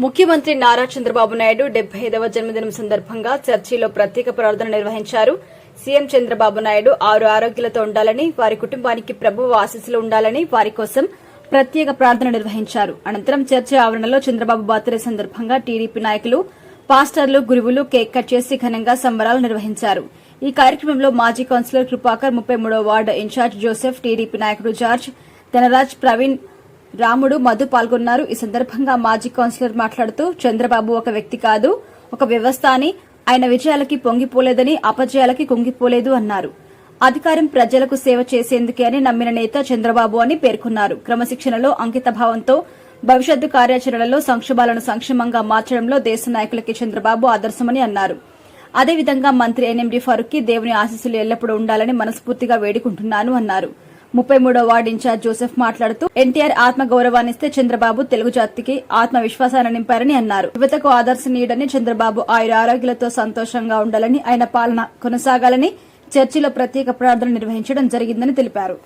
ముఖ్యమంత్రి నారా చంద్రబాబు నాయుడు 75వ జన్మదినం సందర్భంగా చర్చిలో ప్రత్యేక ప్రార్థన నిర్వహించారు. సీఎం చంద్రబాబు నాయుడు ఆరోగ్యాలతో ఉండాలని, వారి కుటుంబానికి ప్రభువు ఆశీస్సులు ఉండాలని వారి కోసం ప్రత్యేక ప్రార్థన నిర్వహించారు. అనంతరం చర్చి ఆవరణలో చంద్రబాబు బర్త్డే సందర్భంగా టీడీపీ నాయకులు, పాస్టర్లు, గురువులు కేక్ కట్ చేసి ఘనంగా సంబరాలు నిర్వహించారు. ఈ కార్యక్రమంలో మాజీ కౌన్సిలర్ కృపాకర్, 33వ వార్డు ఇన్ఛార్జ్ జోసెఫ్, టీడీపీ నాయకుడు జార్జ్, ధనరాజ్, ప్రవీణ్, రాముడు, మధు పాల్గొన్నారు. ఈ సందర్భంగా మాజీ కౌన్సిలర్ మాట్లాడుతూ చంద్రబాబు ఒక వ్యక్తి కాదు, ఒక వ్యవస్థ అని, ఆయన విజయాలకి పొంగిపోలేదని, అపజయాలకి కుంగిపోలేదు అన్నారు. అధికారం ప్రజలకు సేవ చేసేందుకే అని నమ్మిన నేత చంద్రబాబు అని పేర్కొన్నారు. క్రమశిక్షణలో, అంకితభావంతో భవిష్యత్తు కార్యాచరణలో సంక్షోభాలను సంక్షేమంగా మార్చడంలో దేశ నాయకులకి చంద్రబాబు ఆదర్శమని అన్నారు. అదేవిధంగా మంత్రి ఎన్ఎండి ఫరూక్కి దేవుని ఆశీస్సులు ఎల్లప్పుడూ ఉండాలని మనస్ఫూర్తిగా వేడుకుంటున్నాను అన్నారు. 33వ వార్డు ఇన్ఛార్జ్ జోసెఫ్ మాట్లాడుతూ ఎన్టీఆర్ ఆత్మ గౌరవాన్నిస్తే చంద్రబాబు తెలుగు జాతికి ఆత్మ విశ్వాసాన్ని నింపారని అన్నారు. యువతకు ఆదర్శనీయుడని చంద్రబాబు ఆరోగ్యాలతో సంతోషంగా ఉండాలని, ఆయన పాలన కొనసాగాలని చర్చిలో ప్రత్యేక ప్రార్థన నిర్వహించడం జరిగిందని తెలిపారు.